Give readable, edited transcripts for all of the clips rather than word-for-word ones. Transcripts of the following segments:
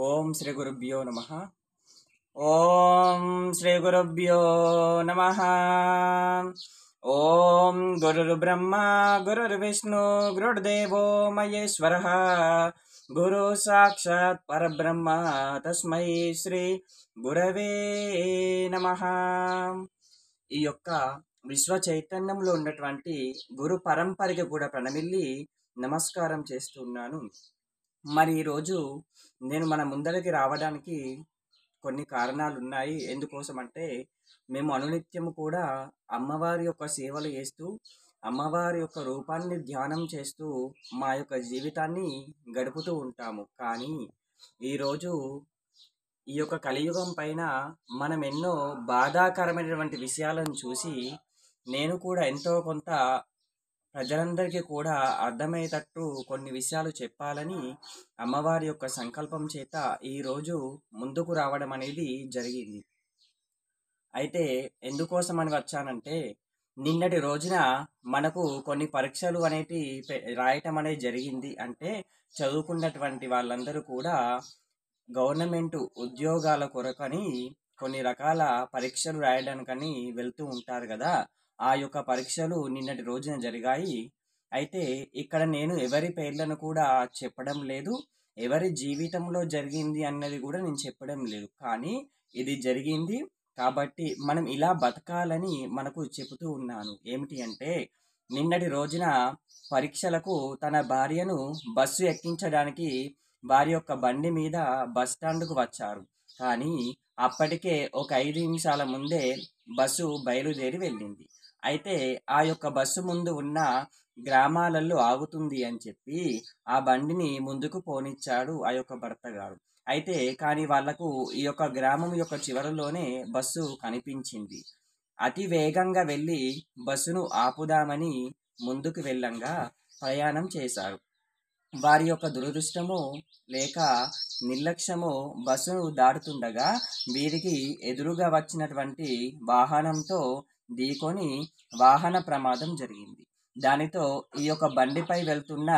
ఓం శ్రీ గురుభ్యో నమః. ఓం శ్రీ గురుభ్యో నమః. ఓం గురుర్బ్రహ్మ గురుర్విష్ణు గురుర్దేవో మహేశ్వరః. గురు సాక్షాత్ పరబ్రహ్మ తస్మై శ్రీ గురవే నమః. ఈ యొక్క విశ్వ చైతన్యంలో ఉన్నటువంటి గురు పరంపరకి కూడా ప్రణమిల్లి నమస్కారం చేస్తున్నాను. మరి ఈరోజు నేను మన ముందరికి రావడానికి కొన్ని కారణాలు ఉన్నాయి. ఎందుకోసం అంటే మేము అనునిత్యము కూడా అమ్మవారి యొక్క సేవలు చేస్తూ అమ్మవారి యొక్క రూపాన్ని ధ్యానం చేస్తూ మా యొక్క జీవితాన్ని గడుపుతూ ఉంటాము. కానీ ఈరోజు ఈ యొక్క కలియుగం పైన మనం ఎన్నో బాధాకరమైనటువంటి విషయాలను చూసి నేను కూడా ఎంతో కొంత ప్రజలందరికీ కూడా అర్థమయ్యేటట్టు కొన్ని విషయాలు చెప్పాలని అమ్మవారి యొక్క సంకల్పం చేత ఈరోజు ముందుకు రావడం అనేది జరిగింది. అయితే ఎందుకోసమని వచ్చానంటే, నిన్నటి రోజున మనకు కొన్ని పరీక్షలు అనేటి రాయటం అనేది జరిగింది. అంటే చదువుకున్నటువంటి వాళ్ళందరూ కూడా గవర్నమెంట్ ఉద్యోగాల కొరకని కొన్ని రకాల పరీక్షలు రాయడానికని వెళ్తూ ఉంటారు కదా. ఆ యొక్క పరీక్షలు నిన్నటి రోజున జరిగాయి. అయితే ఇక్కడ నేను ఎవరి పేర్లను కూడా చెప్పడం లేదు. ఎవరి జీవితంలో జరిగింది అన్నది కూడా నేను చెప్పడం లేదు. కానీ ఇది జరిగింది కాబట్టి మనం ఇలా బతకాలని మనకు చెబుతూ ఉన్నాను. ఏమిటి అంటే, నిన్నటి రోజున పరీక్షలకు తన భార్యను బస్సు ఎక్కించడానికి వారి యొక్క బండి మీద బస్ స్టాండ్‌కు వచ్చారు. కానీ అప్పటికే ఒక 5 నిమిషాల ముందే బస్సు బయలుదేరి వెళ్ళింది. అయితే ఆ యొక్క బస్సు ముందు ఉన్న గ్రామాలలో ఆగుతుంది అని చెప్పి ఆ బండిని ముందుకు పోనిచ్చాడు ఆ యొక్క భర్త గారు. అయితే కానీ వాళ్ళకు ఈ యొక్క గ్రామం యొక్క చివరలోనే బస్సు కనిపించింది. అతి వేగంగా వెళ్ళి బస్సును ఆపుదామని ముందుకు వెళ్ళంగా ప్రయాణం చేశారు. వారి యొక్క దురదృష్టమో లేక నిర్లక్ష్యమో బస్సును దాటుతుండగా వీరికి ఎదురుగా వచ్చినటువంటి వాహనంతో ఢీకొని వాహన ప్రమాదం జరిగింది. దానితో ఈ యొక్క బండిపై వెళ్తున్న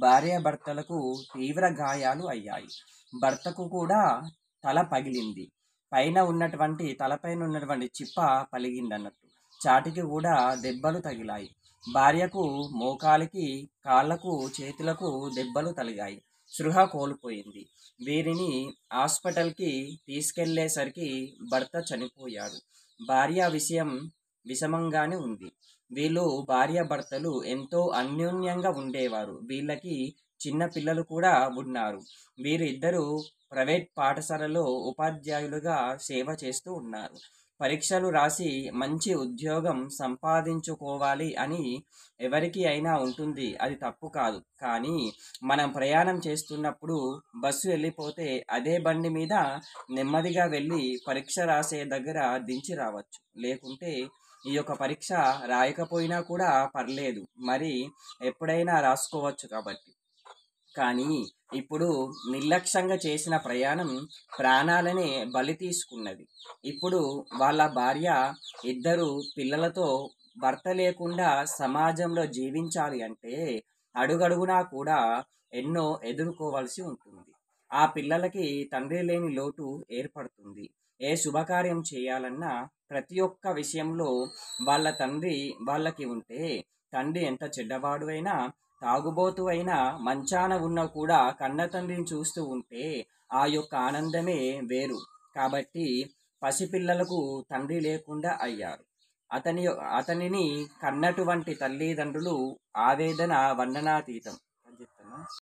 భార్యాభర్తలకు తీవ్ర గాయాలు అయ్యాయి. భర్తకు కూడా తల పగిలింది. తలపైన ఉన్నటువంటి చిప్ప పలిగిందన్నట్టు. చాటికి కూడా దెబ్బలు తగిలాయి. భార్యకు మోకాలికి, కాళ్లకు, చేతులకు దెబ్బలు తగిలాయి. స్పృహ కోల్పోయింది. వీరిని హాస్పిటల్‌కి తీసుకెళ్లేసరికి భర్త చనిపోయాడు. భార్య విషయం విషమంగానే ఉంది. వీళ్ళు భార్యాభర్తలు ఎంతో అన్యోన్యంగా ఉండేవారు. వీళ్ళకి చిన్న పిల్లలు కూడా ఉన్నారు. వీరిద్దరూ ప్రైవేట్ పాఠశాలలో ఉపాధ్యాయులుగా సేవ చేస్తూ ఉన్నారు. పరీక్షలు రాసి మంచి ఉద్యోగం సంపాదించుకోవాలి అని ఎవరికి అయినా ఉంటుంది. అది తప్పు కాదు. కానీ మనం ప్రయాణం చేస్తున్నప్పుడు బస్సు వెళ్ళిపోతే అదే బండి మీద నెమ్మదిగా వెళ్ళి పరీక్ష రాసే దగ్గర దించి రావచ్చు. లేకుంటే ఈ యొక్క పరీక్ష రాయకపోయినా కూడా పర్లేదు. మరి ఎప్పుడైనా రాసుకోవచ్చు కాబట్టి. కానీ ఇప్పుడు నిర్లక్ష్యంగా చేసిన ప్రయాణం ప్రాణాలనే బలి తీసుకున్నది. ఇప్పుడు వాళ్ళ భార్య ఇద్దరు పిల్లలతో భర్త లేకుండా సమాజంలో జీవించాలి అంటే అడుగడుగునా కూడా ఎన్నో ఎదుర్కోవాల్సి ఉంటుంది. ఆ పిల్లలకి తండ్రి లేని లోటు ఏర్పడుతుంది. ఏ శుభకార్యం చేయాలన్నా ప్రతి ఒక్క విషయంలో వాళ్ళ తండ్రి వాళ్ళకి ఉంటే, తండ్రి ఎంత చెడ్డవాడు అయినా, తాగుబోతు అయినా, మంచాన ఉన్నా కూడా కన్న తండ్రిని చూస్తూ ఉంటే ఆ యొక్క ఆనందమే వేరు. కాబట్టి పసిపిల్లలకు తండ్రి లేకుండా అయ్యారు. అతనిని కన్నటువంటి తల్లిదండ్రులు ఆవేదన వర్ణనాతీతం.